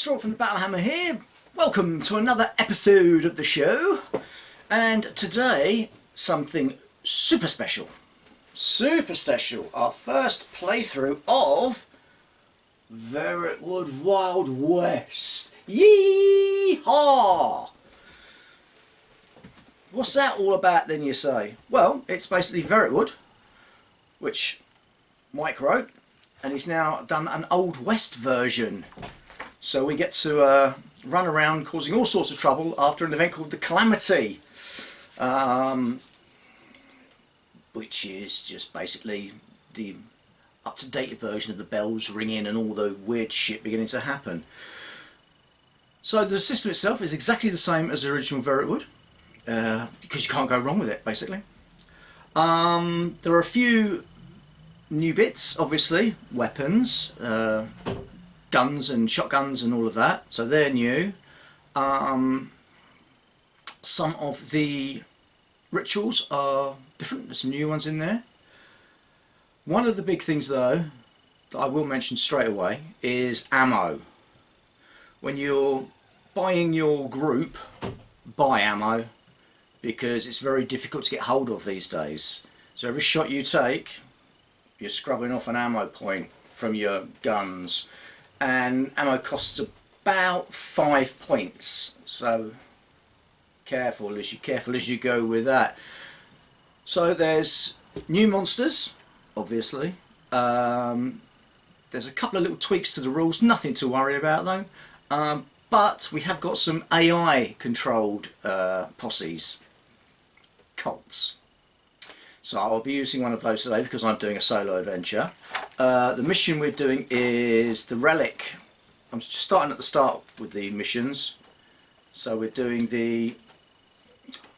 Straw from the Battlehammer here. Welcome to another episode of the show. And today, something super special. Super special. Our first playthrough of Verrotwood Wild West. Yee-haw! What's that all about then, you say? Well, it's basically Verrotwood, which Mike wrote, and he's now done an Old West version. So we get to run around causing all sorts of trouble after an event called the Calamity, which is just basically the up-to-date version of the bells ringing and all the weird shit beginning to happen. So the system itself is exactly the same as the original Verrotwood, because you can't go wrong with it, basically. There are a few new bits, obviously, weapons, guns and shotguns and all of that, so they're new. Some of the rituals are different, there's some new ones in there. One of the big things though that I will mention straight away is ammo. When you're buying your group, buy ammo, because it's very difficult to get hold of these days. So every shot you take, you're scrubbing off an ammo point from your guns, and ammo costs about 5 points, so careful as you go with that. So there's new monsters, obviously. There's a couple of little tweaks to the rules, nothing to worry about though, but we have got some AI controlled posses, cults. So I'll be using one of those today because I'm doing a solo adventure. The mission we're doing is the relic. I'm just starting at the start with the missions. So we're doing the...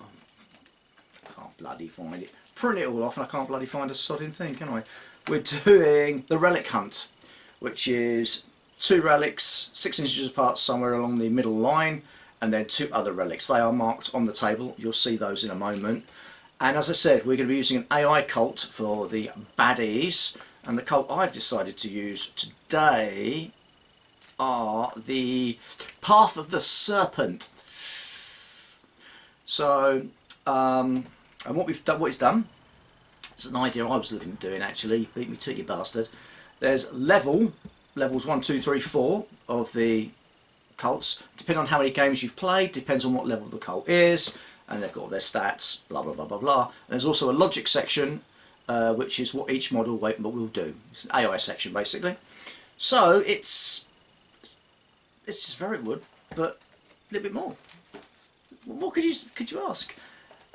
I can't bloody find it. Print it all off and I can't bloody find a sodding thing, can I? We're doing the relic hunt, which is 2 relics 6 inches apart somewhere along the middle line, and then 2 other relics. They are marked on the table. You'll see those in a moment. And as I said, we're going to be using an AI cult for the baddies, and the cult I've decided to use today are the Path of the Serpent. So, and what it's done, it's an idea I was looking at doing actually, beat me to it you bastard. There's levels 1, 2, 3, 4 of the cults, depending on how many games you've played, depends on what level the cult is. And they've got all their stats, blah blah blah blah blah. And there's also a logic section, which is what each model will do. It's an AI section basically. So it's just Verrotwood, but a little bit more. What could you ask?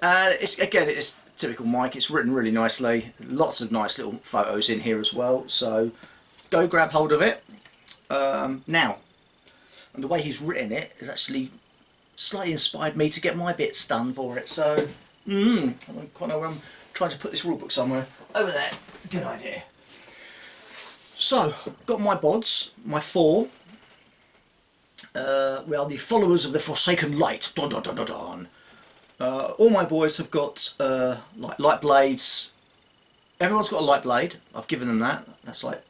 It's typical Mike. It's written really nicely. Lots of nice little photos in here as well. So go grab hold of it. Now, and the way he's written it is actually slightly inspired me to get my bits done for it, so I don't quite know where I'm trying to put this rulebook somewhere. Over there. Good idea. So, got my bods, my 4. We are the followers of the Forsaken Light. Dun dun dun dun dun. All my boys have got like light blades. Everyone's got a light blade. I've given them that. That's like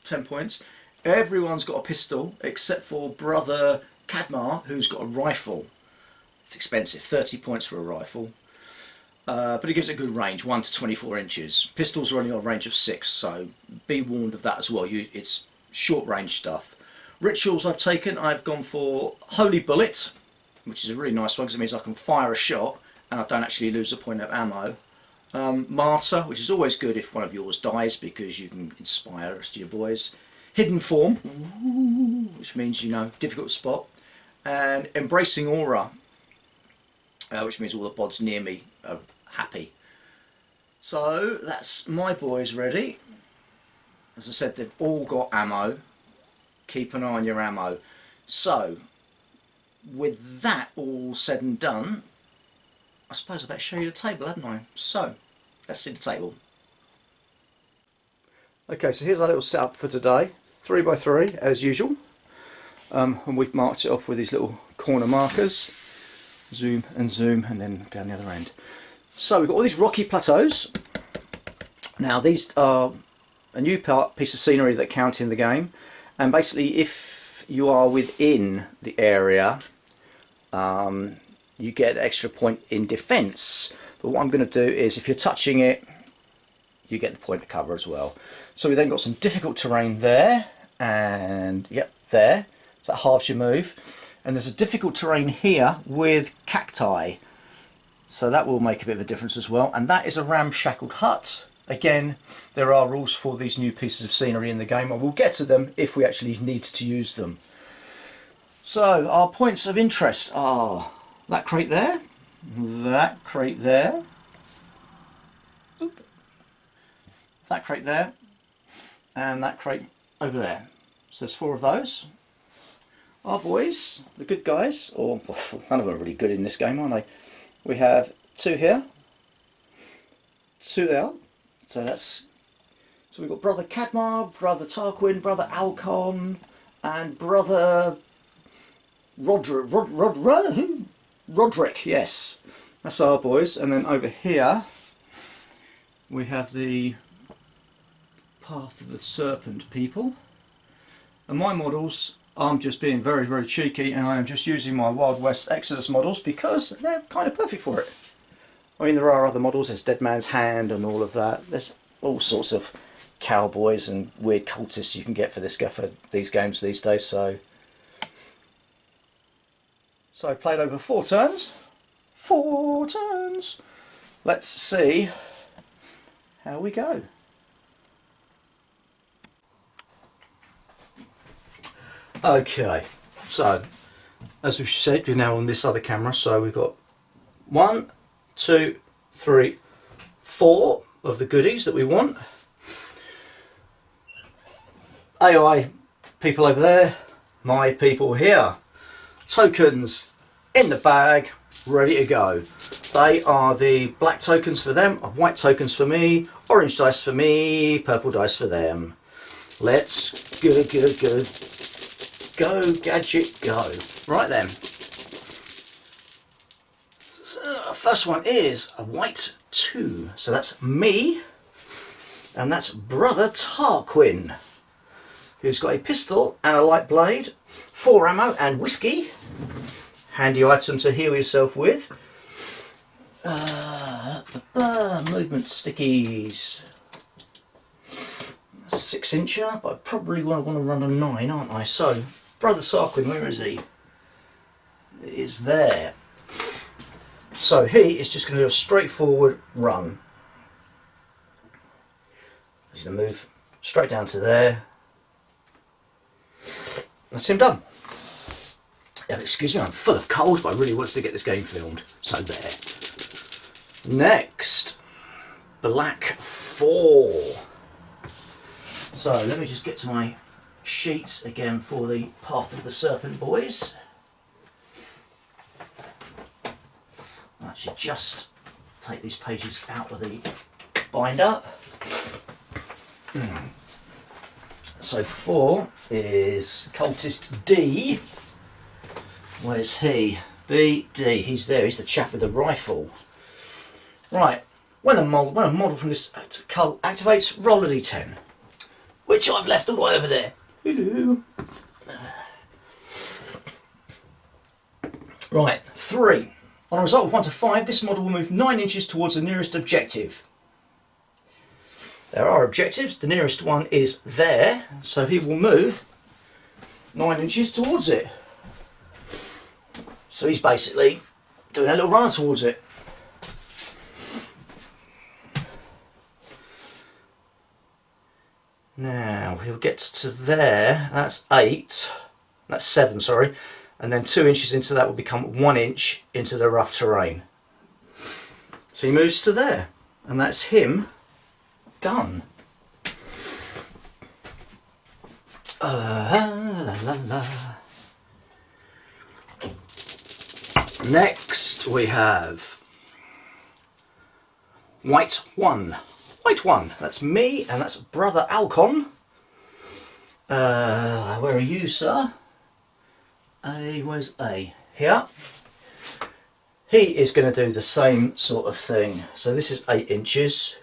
10 points. Everyone's got a pistol except for brother Cadmar, who's got a rifle. It's expensive, 30 points for a rifle, but it gives it a good range, 1 to 24 inches. Pistols are only got a range of 6, so be warned of that as well. It's short range stuff. Rituals I've gone for Holy Bullet, which is a really nice one because it means I can fire a shot and I don't actually lose a point of ammo. Martyr, which is always good if one of yours dies because you can inspire the rest of your boys. Hidden Form, which means, difficult to spot. And Embracing Aura, which means all the bods near me are happy. So that's my boys ready. As I said, they've all got ammo. Keep an eye on your ammo. So, with that all said and done, I suppose I better show you the table, hadn't I? So, let's see the table. Okay, so here's our little setup for today. 3x3 as usual. And we've marked it off with these little corner markers. Zoom and zoom, and then down the other end. So we've got all these rocky plateaus. Now these are a new piece of scenery that count in the game, and basically if if you are within the area, you get an extra point in defence. But what I'm going to do is, if you're touching it, you get the point of cover as well. So we then got some difficult terrain there, and yep, there. So that halves your move. And there's a difficult terrain here with cacti. So that will make a bit of a difference as well. And that is a ramshackled hut. Again, there are rules for these new pieces of scenery in the game, and we'll get to them if we actually need to use them. So our points of interest are that crate there, that crate there, that crate there, and that crate over there. So there's 4 of those. Our boys, the good guys, or none of them are really good in this game, aren't they? We have 2 here, 2 there. So we've got Brother Cadmar, Brother Tarquin, Brother Alcon, and Brother Roderick, yes. That's our boys. And then over here we have the Path of the Serpent people. And my models, I'm just being very, very cheeky, and I am just using my Wild West Exodus models because they're kind of perfect for it. I mean, there are other models, there's Dead Man's Hand and all of that. There's all sorts of cowboys and weird cultists you can get for these games these days. So I played over 4 turns. 4 turns! Let's see how we go. Okay, so as we've said, we're now on this other camera, so we've got 1, 2, 3, 4 of the goodies that we want. AI people over there, my people here. Tokens in the bag, ready to go. They are the black tokens for them, white tokens for me, orange dice for me, purple dice for them. Let's go gadget go. Right then. So, first one is a white 2. So that's me, and that's Brother Tarquin, who's got a pistol and a light blade, 4 ammo and whiskey. Handy item to heal yourself with. Movement stickies. 6-incher, but I probably want to run a 9, aren't I? So, Brother Tarquin, where is he? He is there. So he is just going to do a straightforward run. He's going to move straight down to there. That's him done. Excuse me, I'm full of cold, but I really wanted to get this game filmed. So there. Next, Black 4. So let me just get to my sheets again for the Path of the Serpent boys. I'll actually just take these pages out of the binder. So 4 is Cultist D. Where's he? BD. He's there. He's the chap with the rifle. Right. When a model from this cult activates, roll a d10. Which I've left all the way over there. Hello. Right. 3. On a result of 1 to 5, this model will move 9 inches towards the nearest objective. There are objectives. The nearest one is there, so he will move 9 inches towards it. So he's basically doing a little run towards it. Now he'll get to there. That's 8. That's 7, sorry. And then 2 inches into that will become 1 inch into the rough terrain. So he moves to there, and that's him done. La, la, la. Next we have white 1. White 1, that's me, and that's Brother Alcon. Where are you, sir? Where's A? Here. He is going to do the same sort of thing. So this is 8 inches.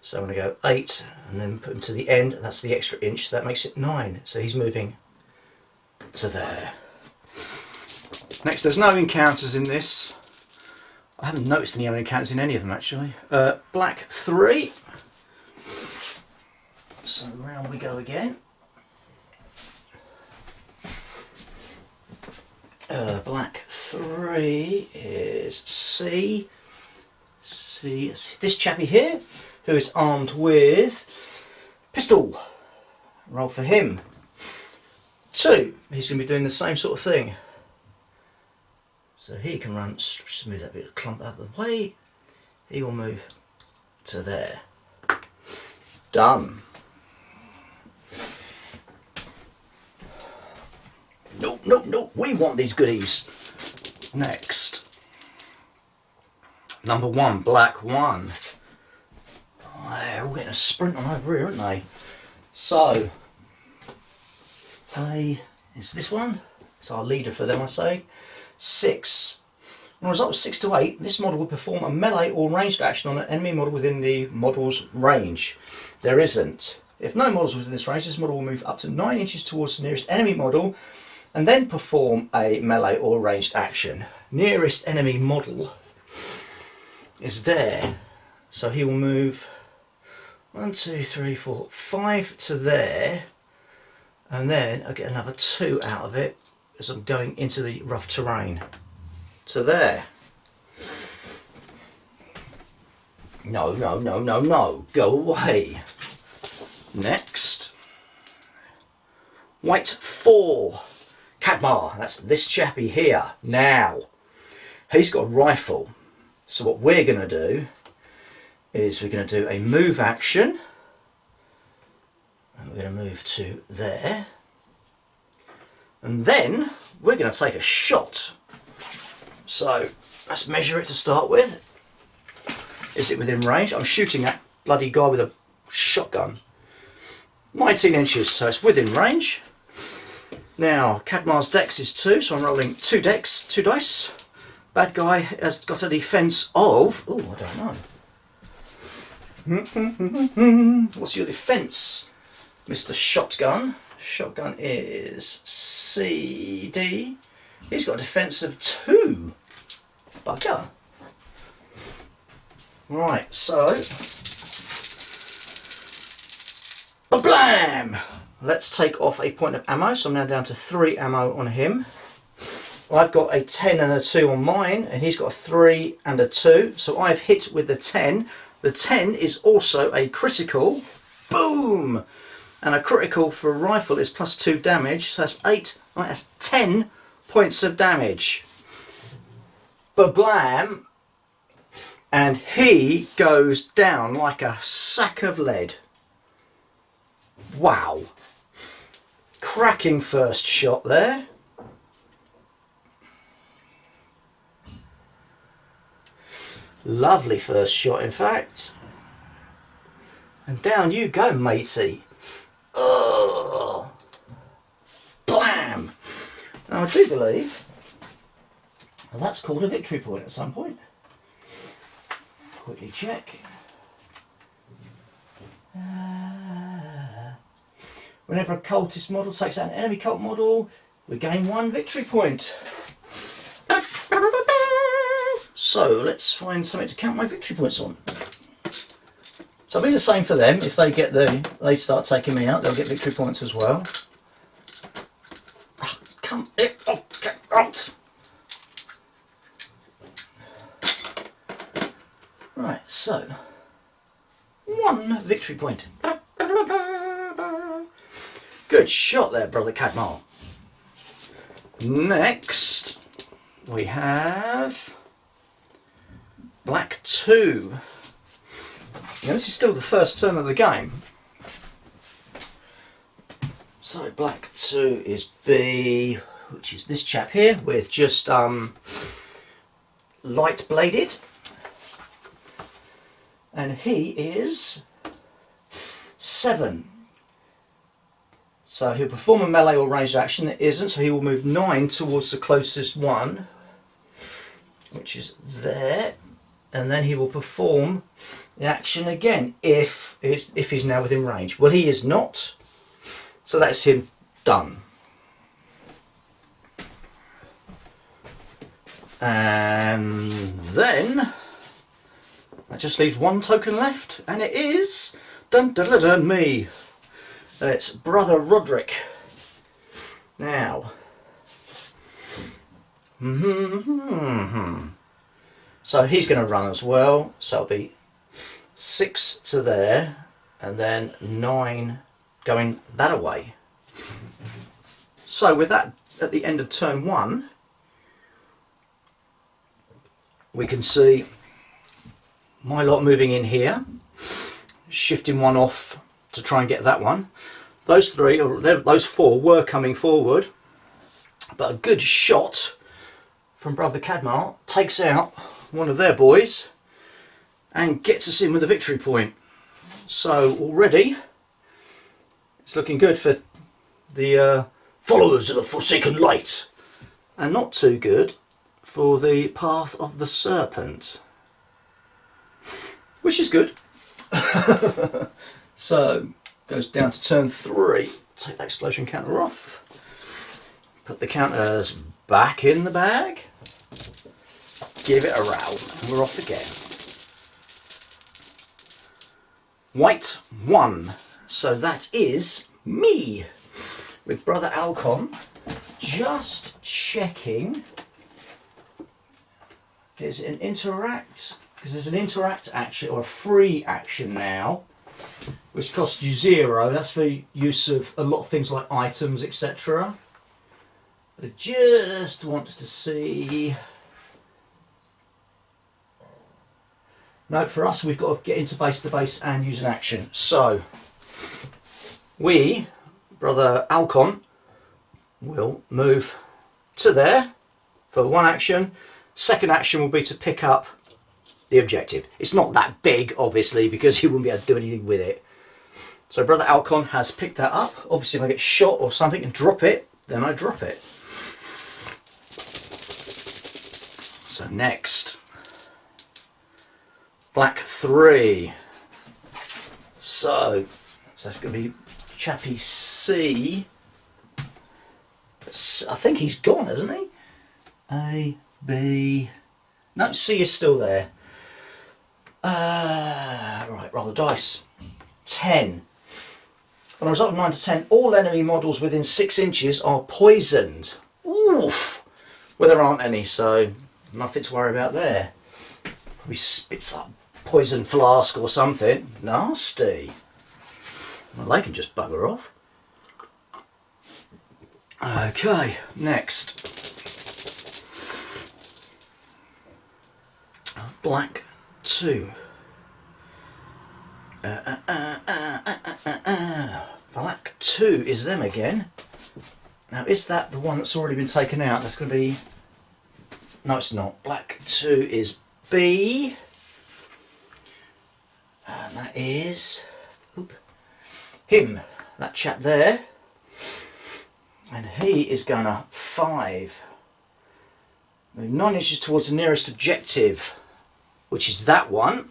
So I'm going to go 8 and then put him to the end. That's the extra inch. So that makes it 9. So he's moving to there. Next, there's no encounters in this. I haven't noticed any other encounters in any of them actually. Black 3. So round we go again. Black 3 is C. This chappie here, who is armed with pistol. Roll for him. 2. He's going to be doing the same sort of thing. So he can run, just move that bit of clump out of the way. He will move to there. Done. No, no, no, we want these goodies. Next. Number 1, black 1. Oh, they're all getting a sprint on over here, aren't they? So, is this one? It's our leader for them, I say. 6. On a result of 6 to 8, this model will perform a melee or ranged action on an enemy model within the model's range. There isn't. If no models within this range, this model will move up to 9 inches towards the nearest enemy model and then perform a melee or ranged action. Nearest enemy model is there, so he will move 1, 2, 3, 4, 5 to there, and then I'll get another 2 out of it as I'm going into the rough terrain to there. No, no, no, no, no, go away. Next, white 4, Cadmar, that's this chappie here. Now, he's got a rifle, so what we're going to do is we're going to do a move action, and we're going to move to there. And then we're going to take a shot. So let's measure it to start with. Is it within range? I'm shooting that bloody guy with a shotgun. 19 inches, so it's within range. Now, Cadmar's dex is 2, so I'm rolling 2 dice. Bad guy has got a defence of... oh, I don't know. What's your defence, Mr. Shotgun? Shotgun is CD. He's got a defence of 2. Bugger. Right, so... blam! Let's take off a point of ammo, so I'm now down to 3 ammo on him. I've got a 10 and a 2 on mine, and he's got a 3 and a 2, so I've hit with the 10. The 10 is also a critical. Boom! And a critical for a rifle is plus 2 damage, so that's 8, right, that's 10 points of damage. Ba-blam! And he goes down like a sack of lead. Wow. Cracking first shot there. Lovely first shot, in fact. And down you go, matey. Ugh. Blam! Now I do believe that's called a victory point at some point. Quickly check. Whenever a cultist model takes out an enemy cult model, we gain 1 victory point. So let's find something to count my victory points on. So it'll be the same for them. If they get they start taking me out, they'll get victory points as well. Oh, come off, get out. Right, so 1 victory point. Good shot there, brother Cadmar. Next, we have black 2. Now this is still the first turn of the game. So black 2 is B, which is this chap here with just light bladed. And he is 7. So he'll perform a melee or ranged action. There isn't, so he will move 9 towards the closest one, which is there. And then he will perform the action again if he's now within range. Well, he is not, so that's him done. And then that just leaves one token left, and it is dun dun dun, dun me. It's Brother Roderick. Now, so he's going to run as well. So it'll be 6 to there, and then 9 going that away. So with that, at the end of turn 1, we can see my lot moving in here, shifting one off to try and get that one. Those 4 were coming forward, but a good shot from Brother Cadmar takes out one of their boys and gets us in with a victory point. So already it's looking good for the followers of the Forsaken Light, and not too good for the Path of the Serpent, which is good. So goes down to turn 3. Take the explosion counter off. Put the counters back in the bag. Give it a round, and we're off again. White 1. So that is me, with Brother Alcon. Just checking. Is it an interact? Because there's an interact action or a free action now, which costs you 0. That's for use of a lot of things like items, etc. But I just wanted to see. No, for us, we've got to get into base to base and use an action. So we, Brother Alcon, will move to there for 1 action. Second action will be to pick up the objective. It's not that big, obviously, because he wouldn't be able to do anything with it. So Brother Alcon has picked that up. Obviously, if I get shot or something and drop it, then I drop it. So next, black 3. So that's going to be Chappie C. I think he's gone, hasn't he? A, B. No, C is still there. Right, roll the dice. 10. On a result of 9 to 10, all enemy models within 6 inches are poisoned. Oof! Well, there aren't any, so nothing to worry about there. Probably spits up poison flask or something. Nasty. Well, they can just bugger off. Okay, next. Black 2. Black 2 is them again. Now, is that the one that's already been taken out? That's going to be... No, it's not. Black 2 is B. And that is... him. That chap there. And he is going to 5. Move 9 inches towards the nearest objective, which is that one.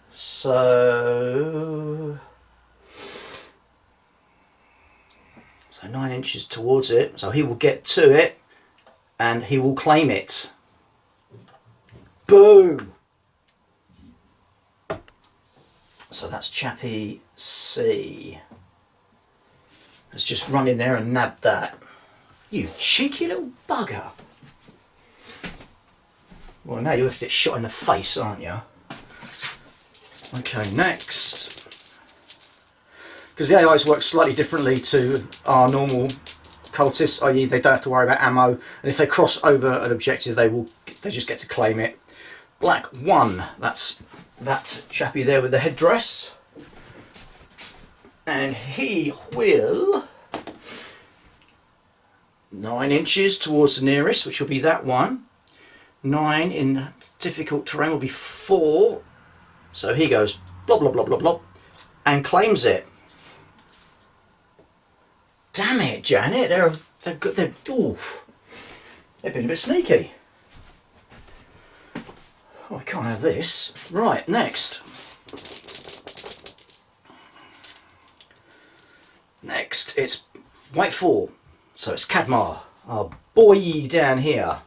So 9 inches towards it. So he will get to it and he will claim it. Boom! So that's Chappie C. Let's just run in there and nab that. You cheeky little bugger. Well, now you have to get shot in the face, aren't you? Okay, next. Because the AIs work slightly differently to our normal cultists, i.e. they don't have to worry about ammo, and if they cross over an objective, they just get to claim it. Black 1, that's that chappie there with the headdress. And he will 9 inches towards the nearest, which will be that one. 9 in difficult terrain will be 4. So he goes blah blah blah blah blah and claims it. Damn it, Janet! They're good. They've been a bit sneaky. Oh, I can't have this. Right, next. Next, it's white 4. So it's Cadmar, our boy down here.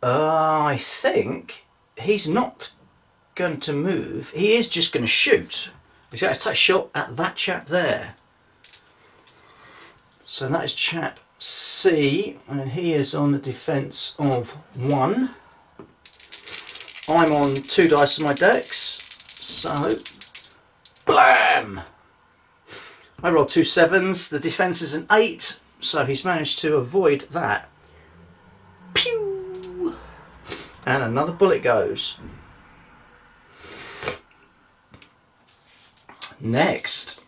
I think he's not going to move. He is just going to shoot. He's going to take a shot at that chap there. So that is chap C, and he is on the defence of 1. I'm on 2 dice on my decks, so blam! I rolled 2 7s, the defence is an 8, so he's managed to avoid that. Pew! And another bullet goes. Next,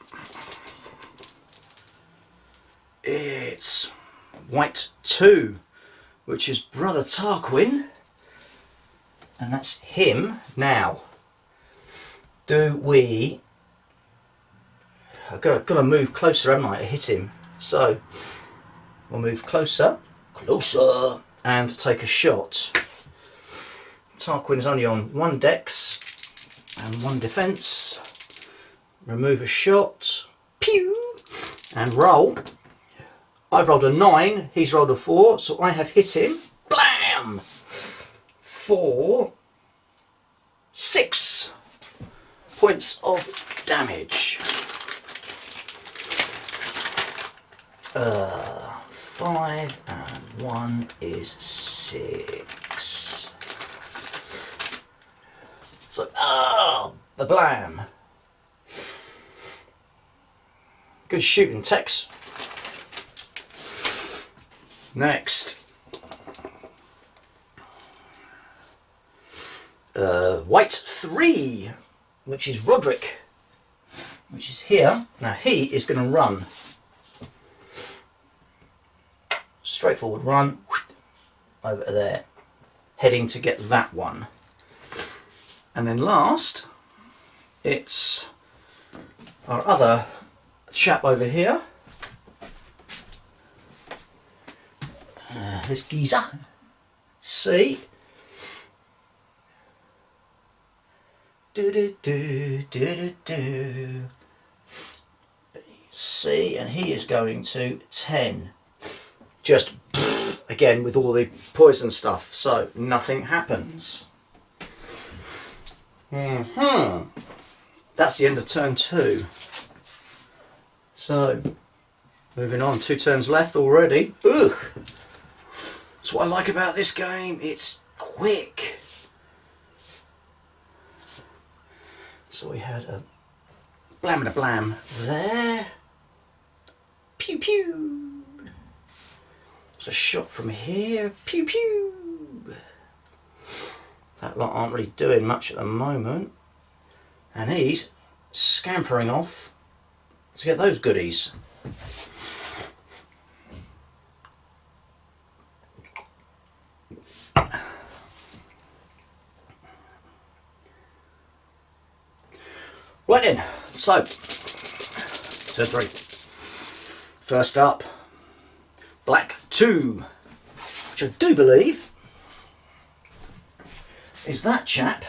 it's white 2, which is Brother Tarquin, and that's him. Now, do we... I've got to move closer, haven't I, to hit him? So, we'll move closer, and take a shot. Tarquin is only on 1 dex and 1 defence. Remove a shot, pew, and roll. I've rolled a 9, he's rolled a 4, so I have hit him, blam, for 6 points of damage. 5 and 1 is 6. So, the blam. Good shooting, Tex. Next, white 3, which is Roderick, which is here. Now he is going to run. Straightforward run over there, heading to get that one. And then last, it's our other chap over here. This geezer, C. C, and he is going to 10. Just again with all the poison stuff, so nothing happens. That's the end of turn 2. So moving on, 2 turns left already. Ugh. That's what I like about this game, it's quick. So we had a blam and a blam there. Pew pew. There's a shot from here. Pew pew. That lot aren't really doing much at the moment. And he's scampering off to get those goodies. Right then, so, turn 3. First up, black 2, which I do believe is that chap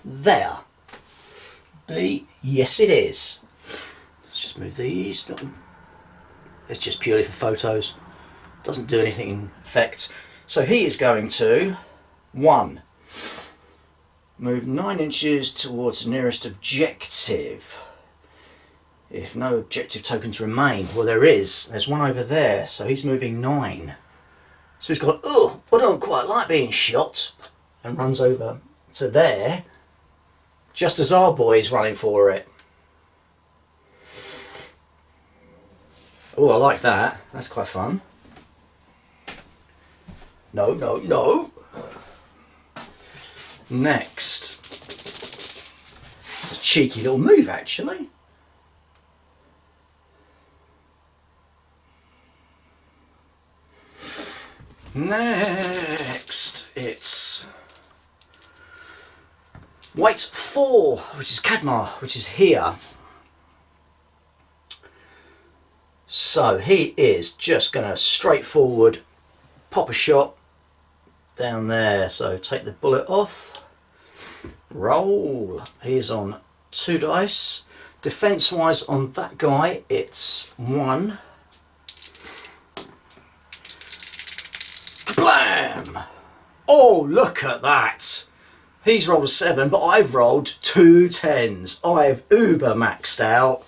there. Yes it is. Let's just move these. It's just purely for photos. Doesn't do anything in effect. So he is going to 1. Move 9 inches towards the nearest objective. If no objective tokens remain, well there's one over there, so he's moving 9. So he's got, oh, I don't quite like being shot, and runs over to there, just as our boy's running for it. Oh, I like that, that's quite fun. No, no, no. Next, it's a cheeky little move actually. Next, it's white 4, which is Cadmar, which is here. So he is just going to straightforward pop a shot down there. So take the bullet off. Roll. He is on 2 dice. Defense wise on that guy it's 1. Oh, look at that. He's rolled a 7, but I've rolled 2 10s. I've uber maxed out.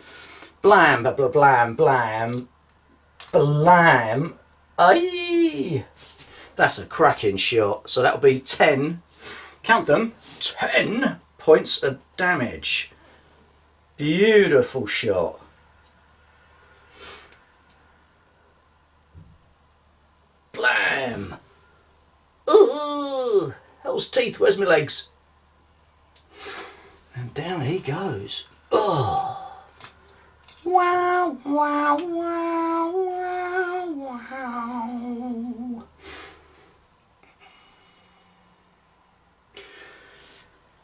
Blam, blah, blah, blam, blam, blam. Aye. That's a cracking shot. So that'll be 10, count them, 10 points of damage. Beautiful shot. Blam. Ooh, hell's teeth, where's my legs? And down he goes. Oh. Wow, wow, wow, wow, wow.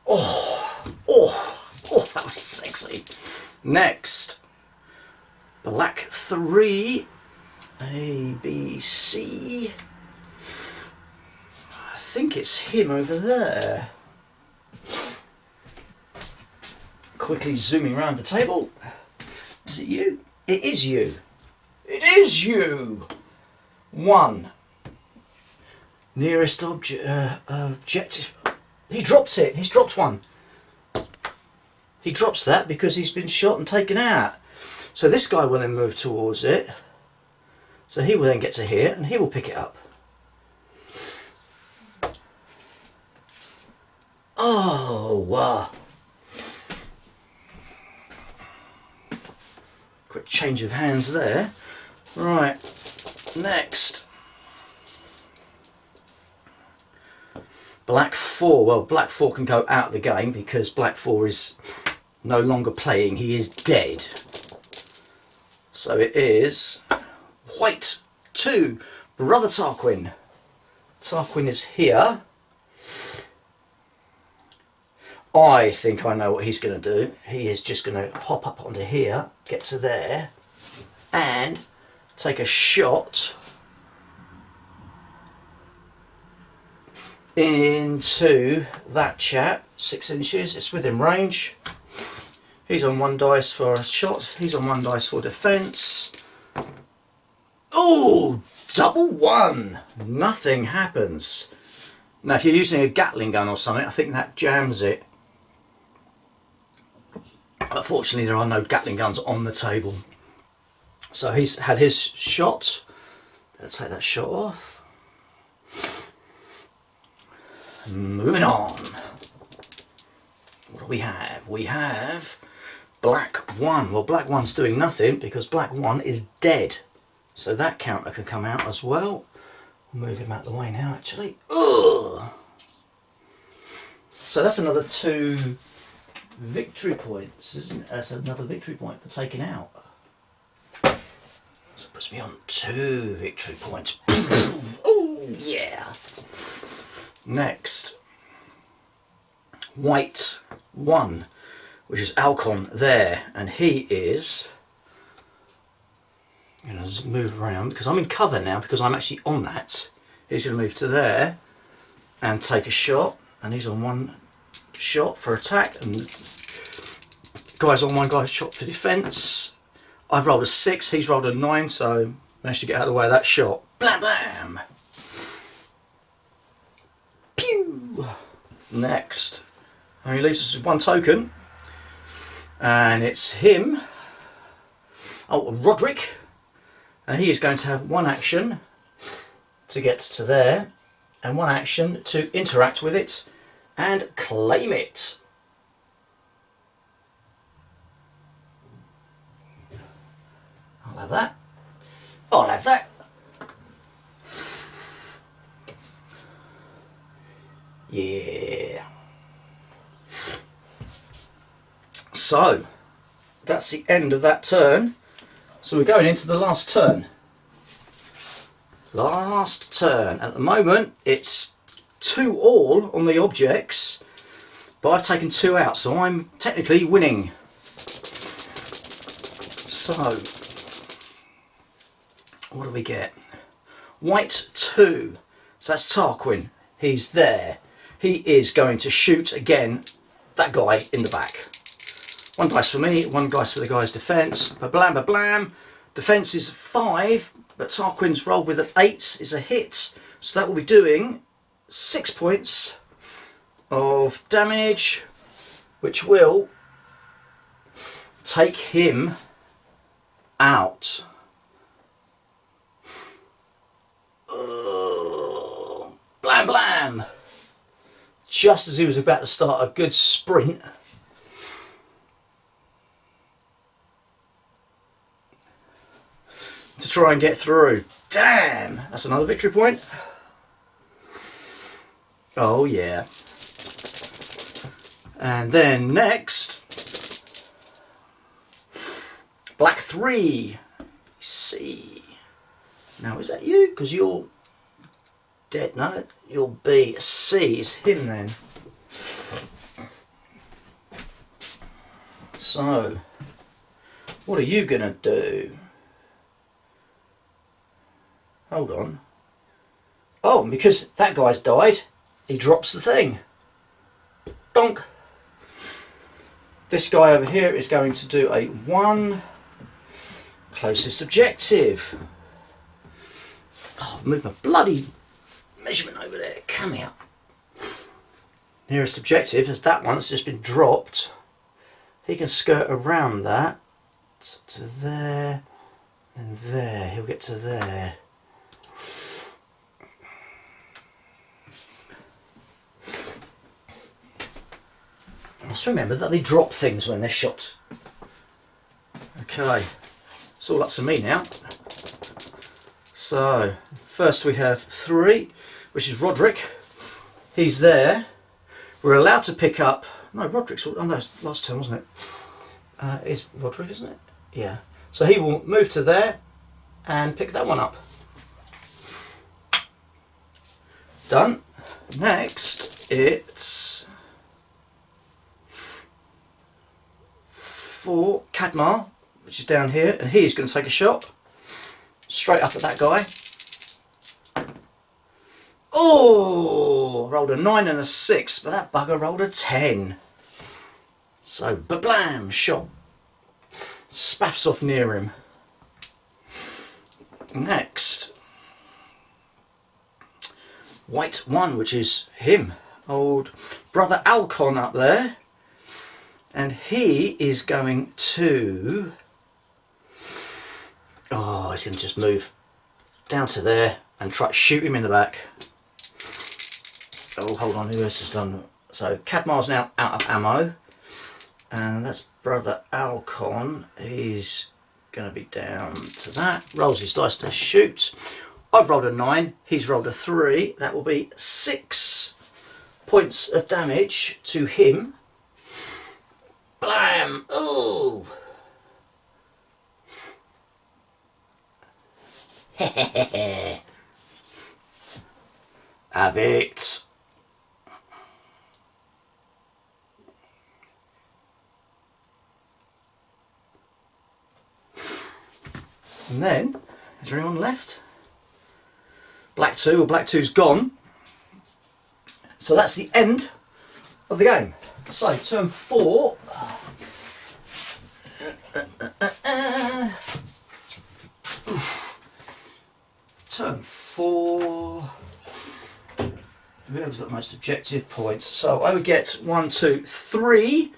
Oh, oh, oh, that was sexy. Next, black 3, A, B, C. I think it's him over there. Quickly zooming around the table. Is it you? It is you. It is you. 1. Nearest objective. He dropped it. He's dropped 1. He drops that because he's been shot and taken out. So this guy will then move towards it. So he will then get to here and he will pick it up. Oh, wow. Quick change of hands there. Right, next. Black 4. Well, black 4 can go out of the game because black 4 is no longer playing. He is dead. So it is white 2. Brother Tarquin. Tarquin is here. I think I know what he's going to do. He is just going to hop up onto here, get to there, and take a shot into that chap. 6 inches, it's within range. He's on 1 dice for a shot, he's on 1 dice for defence. Oh, double 1! Nothing happens. Now if you're using a Gatling gun or something, I think that jams it. Unfortunately there are no Gatling guns on the table. So he's had his shot. Let's take that shot off. Moving on. What do we have? We have black 1. Well, black 1's doing nothing because black 1 is dead. So that counter can come out as well. We'll move him out of the way now actually. Ugh. So that's another 2 victory points, isn't it? That's another victory point for taking out. So it puts me on 2 victory points. Oh yeah. Next, white 1, which is Alcon there, and he is going to move around because I'm in cover now because I'm actually on that. He's going to move to there and take a shot, and he's on 1 shot for attack, and guy's on 1 guy's shot for defence. I've rolled a 6, he's rolled a 9, so managed to get out of the way of that shot. Blam blam. Pew. Next, only leaves us with 1 token, and it's him. Oh, Roderick, and he is going to have 1 action to get to there, and 1 action to interact with it and claim it. I'll have that. I'll have that. Yeah. So, that's the end of that turn. So we're going into the last turn. Last turn. At the moment, it's 2 all on the objects, but I've taken 2 out, so I'm technically winning. So, what do we get? White 2. So that's Tarquin. He's there. He is going to shoot again that guy in the back. 1 dice for me, 1 dice for the guy's defence. Ba-blam, ba-blam. Defence is 5, but Tarquin's rolled with an 8 is a hit. So that will be doing 6 points of damage, which will take him out. Blam blam! Just as he was about to start a good sprint, to try and get through. Damn! That's another victory point. Oh yeah. And then next, black 3. C. Now is that you? Because you're dead. No, you'll be C. Is him then. So, what are you gonna do? Hold on. Oh, because that guy's died, he drops the thing. Donk. This guy over here is going to do a 1 closest objective. Oh, move my bloody measurement over there. Come here. Nearest objective is that one that's just been dropped. He can skirt around that to there and there. He'll get to there. I must remember that they drop things when they're shot. Okay, it's all up to me now. So, first we have 3, which is Roderick. He's there. We're allowed to pick up... No, Roderick's... Oh, no, it's last turn, wasn't it? It's Roderick, isn't it? Yeah. So he will move to there and pick that one up. Done. Next, it's... for Cadmar, which is down here, and he's going to take a shot straight up at that guy. Oh, rolled a 9 and a 6, but that bugger rolled a 10. So, ba-blam, shot. Spaffs off near him. Next, white 1, which is him, old brother Alcon up there. And he is going to... Oh, he's going to just move down to there and try to shoot him in the back. Oh, hold on, who else has done... So, Cadmar's now out of ammo. And that's brother Alcon. He's going to be down to that. Rolls his dice to shoot. I've rolled a 9. He's rolled a 3. That will be 6 points of damage to him. Blam! Ooh! Hehehe! Have it! And then, is there anyone left? Black 2, or Black 2's gone. So that's the end of the game. So, turn 4. Turn 4. Whoever's got the most objective points. So I would get 1, 2, 3.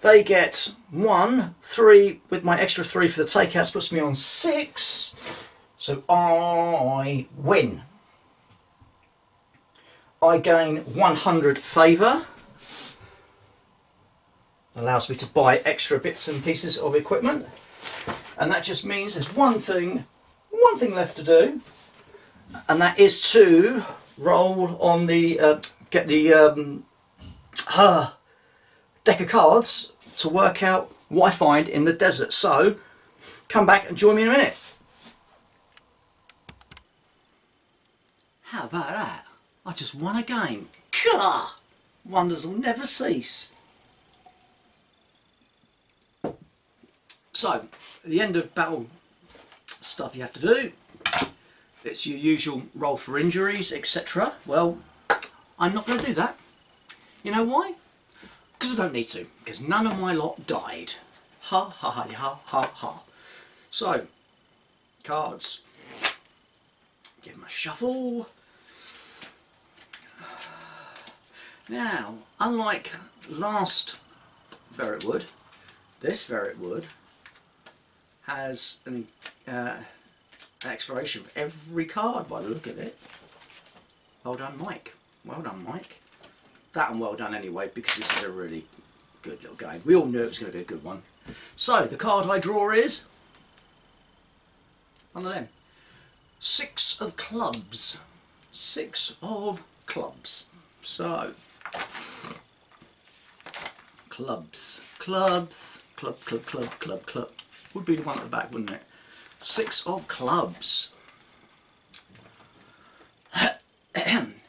They get 1, 3 with my extra 3 for the takeouts, puts me on 6. So I win. I gain 100 favour. Allows me to buy extra bits and pieces of equipment, and that just means there's one thing left to do, and that is to roll on the get the deck of cards to work out what I find in the desert. So come back and join me in a minute. How about that? I just won a game. Gah! Wonders will never cease. So, at the end of battle stuff you have to do, it's your usual roll for injuries, etc. Well, I'm not going to do that. You know why? Because I don't need to, because none of my lot died. Ha ha ha ha ha ha. So, cards. Give them a shuffle. Now, unlike last Verrotwood, this Verrotwood has an expiration for every card by the look of it. Well done, Mike. Well done, Mike. That and well done anyway, because this is a really good little game. We all knew it was going to be a good one. So, the card I draw is one of them. 6 of clubs. 6 of clubs. So, clubs. Clubs. Club, club, club, club, club. Would be the one at the back, wouldn't it? 6 of clubs.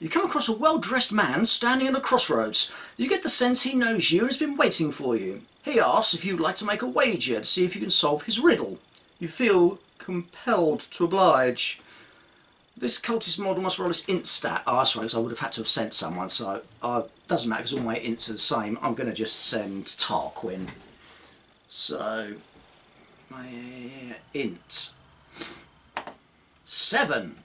You come across a well-dressed man standing at a crossroads. You get the sense he knows you and has been waiting for you. He asks if you'd like to make a wager to see if you can solve his riddle. You feel compelled to oblige. This cultist model must roll his int stat. Oh, that's right, because I would have had to have sent someone, so doesn't matter because all my ints are the same. I'm going to just send Tarquin. So, my int. 7.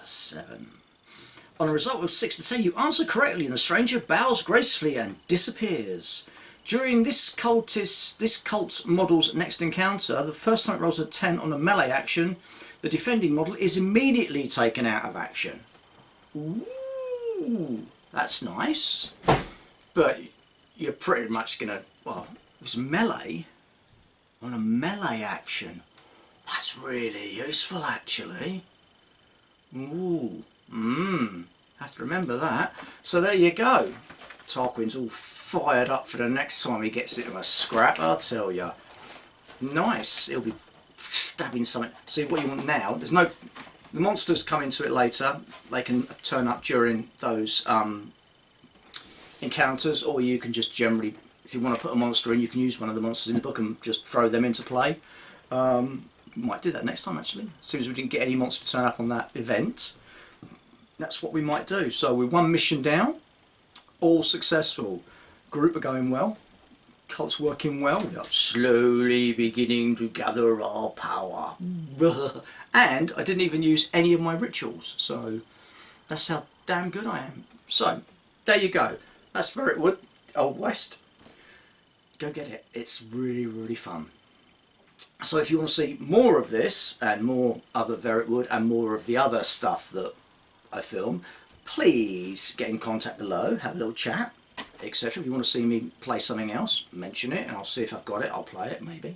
7. On a result of 6 to 10, you answer correctly and the stranger bows gracefully and disappears. During this cult model's next encounter, the first time it rolls a 10 on a melee action, the defending model is immediately taken out of action. Ooh, that's nice. But you're pretty much going to, well, it was melee on a melee action. That's really useful, actually. Ooh, have to remember that. So there you go. Tarquin's all fired up for the next time he gets into a scrap, I'll tell you. Nice. He'll be stabbing something. See what you want now. There's no. The monsters come into it later. They can turn up during those encounters, or you can just generally, if you want to put a monster in, you can use one of the monsters in the book and just throw them into play. Might do that next time, actually. As soon as we didn't get any monster turn up on that event, that's what we might do. So we're 1 mission down, all successful. Group are going well, cult's working well. We are slowly beginning to gather our power. And I didn't even use any of my rituals, so that's how damn good I am. So there you go. That's Verrotwood, Old West. Go get it. It's really, really fun. So if you want to see more of this and more other Verrotwood and more of the other stuff that I film, please get in contact below, have a little chat, etc. If you want to see me play something else, mention it and I'll see if I've got it, I'll play it maybe.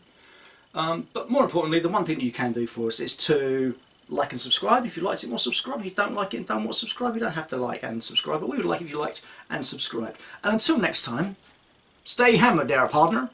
But more importantly, the one thing that you can do for us is to like and subscribe. If you liked it, more subscribe. If you don't like it and don't want to subscribe, you don't have to like and subscribe, but we would like if you liked and subscribed. And until next time, stay hammered there, partner.